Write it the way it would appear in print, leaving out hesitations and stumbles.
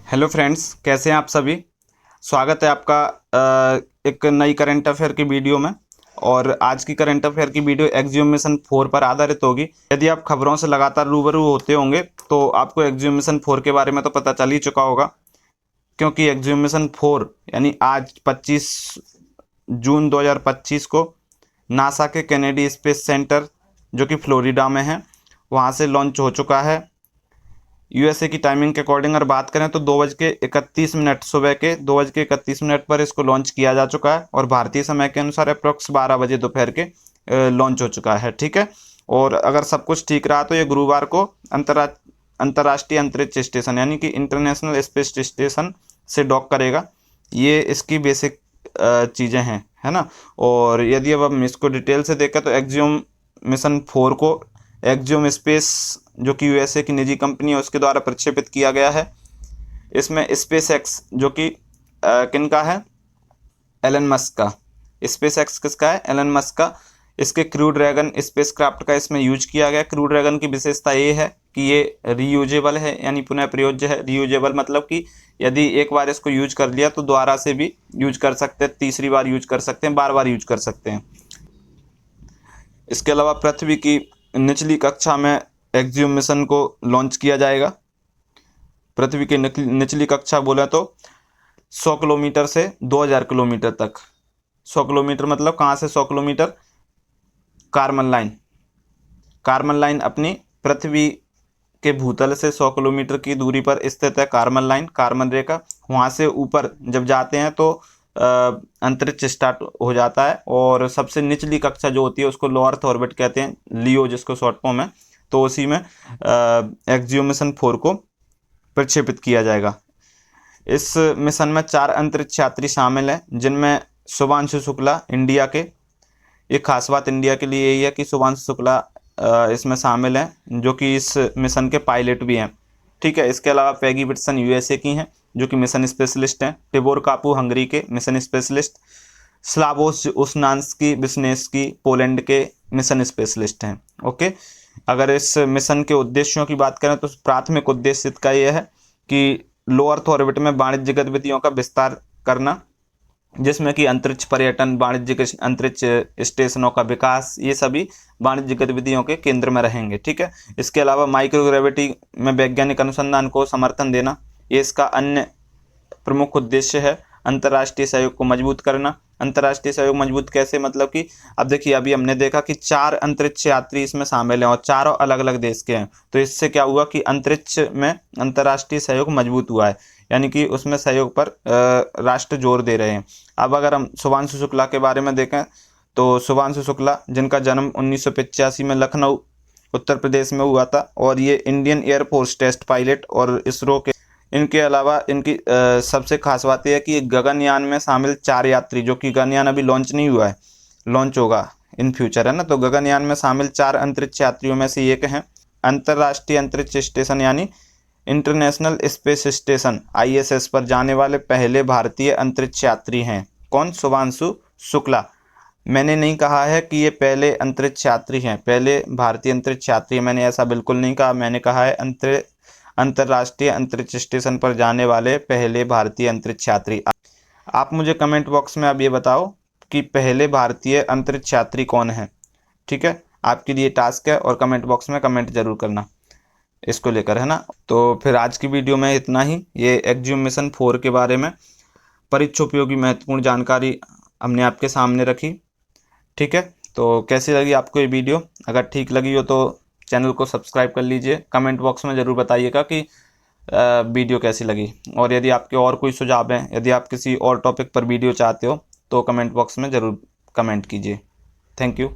Hello friends, कैसे हैं आप सभी। स्वागत है आपका एक नई करंट अफेयर की वीडियो में। और आज की करंट अफेयर की वीडियो एक्जियो मिशन 4 पर आधारित होगी। यदि आप खबरों से लगातार रूबरू होते होंगे तो आपको एक्जियो मिशन 4 के बारे में तो पता चल ही चुका होगा, क्योंकि एक्जियो मिशन 4 यानी आज 25 जून 2025 को नासा के कैनेडी स्पेस सेंटर जो कि फ्लोरिडा में है, वहाँ से लॉन्च हो चुका है। यूएसए की टाइमिंग के अकॉर्डिंग अगर बात करें तो 2:31 सुबह के 2:31 पर इसको लॉन्च किया जा चुका है और भारतीय समय के अनुसार अप्रोक्स 12 बजे दोपहर के लॉन्च हो चुका है। ठीक है। और अगर सब कुछ ठीक रहा तो ये गुरुवार को अंतर्राष्ट्रीय अंतरिक्ष स्टेशन यानी कि इंटरनेशनल स्पेस स्टेशन से डॉक करेगा। ये इसकी बेसिक चीज़ें हैं, है ना। और यदि अब हम इसको डिटेल से देखें तो एक्जियोम मिशन 4 को एक्जियोम स्पेस जो कि यूएसए की निजी कंपनी है उसके द्वारा प्रक्षेपित किया गया है। इसमें स्पेस एक्स जो कि किनका है, एलन मस्क का। स्पेस एक्स किसका है, एलन मस्क का। इसके क्रू ड्रैगन स्पेसक्राफ्ट का इसमें यूज किया गया। क्रू ड्रैगन की विशेषता ये है कि ये रीयूजेबल है, यानी पुनः प्रयोज्य है। रीयूजेबल मतलब कि यदि एक बार इसको यूज कर लिया तो दोबारा से भी यूज कर सकते हैं, तीसरी बार यूज कर सकते हैं, बार बार यूज कर सकते हैं। इसके अलावा पृथ्वी की निचली कक्षा में एक्जियोम मिशन को लॉन्च किया जाएगा। पृथ्वी की निचली कक्षा बोले तो 100 किलोमीटर से 2000 किलोमीटर तक। 100 किलोमीटर मतलब कहाँ से 100 kilometre, carbon line. Carbon line अपनी पृथ्वी के भूतल से 100 किलोमीटर की दूरी पर स्थित है कार्बन लाइन, कार्बन रेखा। वहाँ से ऊपर जब जाते हैं तो अंतरिक्ष स्टार्ट हो जाता है। और सबसे निचली कक्षा जो होती है उसको लो अर्थ ऑर्बिट कहते हैं, लियो जिसको शॉर्ट फॉर्म है। तो उसी में एक्जियो मिशन 4 को प्रक्षेपित किया जाएगा। इस मिशन में 4 अंतरिक्ष यात्री शामिल हैं, जिनमें शुभांशु शुक्ला इंडिया के। एक खास बात इंडिया के लिए यही है कि शुभांशु शुक्ला इसमें शामिल हैं, जो कि इस मिशन के पायलट भी हैं। ठीक है। इसके अलावा पैगी विटसन यूएसए की हैं जो कि मिशन स्पेशलिस्ट हैं। टिबोर कापू हंगरी के मिशन स्पेशलिस्ट। स्लावोस उस्नान्स्की विस्नेस्की पोलैंड के मिशन स्पेशलिस्ट हैं। ओके। अगर इस मिशन के उद्देश्यों की बात करें तो प्राथमिक उद्देश्य इसका यह है कि लो अर्थ ऑर्बिट में वाणिज्य गतिविधियों का विस्तार करना, जिसमें कि अंतरिक्ष पर्यटन, वाणिज्यिक अंतरिक्ष स्टेशनों का विकास, ये सभी वाणिज्य गतिविधियों के केंद्र में रहेंगे। ठीक है। इसके अलावा माइक्रोग्रेविटी में वैज्ञानिक अनुसंधान को समर्थन देना, ये इसका अन्य प्रमुख उद्देश्य है। अंतर्राष्ट्रीय सहयोग को मजबूत करना। अंतर्राष्ट्रीय सहयोग मजबूत कैसे, मतलब कि अब देखिए अभी हमने देखा कि 4 अंतरिक्ष यात्री इसमें शामिल हैं और चारों अलग अलग देश के हैं। तो इससे क्या हुआ कि अंतरिक्ष में अंतर्राष्ट्रीय सहयोग मजबूत हुआ है, यानी कि उसमें सहयोग पर राष्ट्र जोर दे रहे हैं। अब अगर हम शुभांशु शुक्ला के बारे में देखें तो शुभांशु शुक्ला जिनका जन्म 1985 में लखनऊ उत्तर प्रदेश में हुआ था और ये इंडियन एयरफोर्स टेस्ट पायलट और इसरो के। इनके अलावा इनकी सबसे खास बात यह है कि गगनयान में शामिल 4 यात्री, जो कि गगनयान अभी लॉन्च नहीं हुआ है, लॉन्च होगा इन फ्यूचर, है ना। तो गगनयान में शामिल 4 अंतरिक्ष यात्रियों में से एक हैं। अंतर्राष्ट्रीय अंतरिक्ष स्टेशन यानी इंटरनेशनल स्पेस स्टेशन ISS पर जाने वाले पहले भारतीय अंतरिक्ष यात्री हैं। कौन, शुभांशु शुक्ला। मैंने नहीं कहा है कि ये पहले अंतरिक्ष यात्री हैं, पहले भारतीय अंतरिक्ष यात्री, मैंने ऐसा बिल्कुल नहीं कहा। मैंने कहा है अंतर्राष्ट्रीय अंतरिक्ष स्टेशन पर जाने वाले पहले भारतीय अंतरिक्ष यात्री। आप मुझे कमेंट बॉक्स में अब ये बताओ कि पहले भारतीय अंतरिक्ष यात्री कौन है। ठीक है। आपके लिए टास्क है और कमेंट बॉक्स में कमेंट जरूर करना इसको लेकर, है ना। तो फिर आज की वीडियो में इतना ही। ये एक्जियो मिशन 4 के बारे में परीक्षा उपयोगी महत्वपूर्ण जानकारी हमने आपके सामने रखी। ठीक है। तो कैसी लगी आपको ये वीडियो, अगर ठीक लगी हो तो चैनल को सब्सक्राइब कर लीजिए। कमेंट बॉक्स में ज़रूर बताइएगा कि वीडियो कैसी लगी। और यदि आपके और कोई सुझाव हैं, यदि आप किसी और टॉपिक पर वीडियो चाहते हो तो कमेंट बॉक्स में ज़रूर कमेंट कीजिए। Thank you.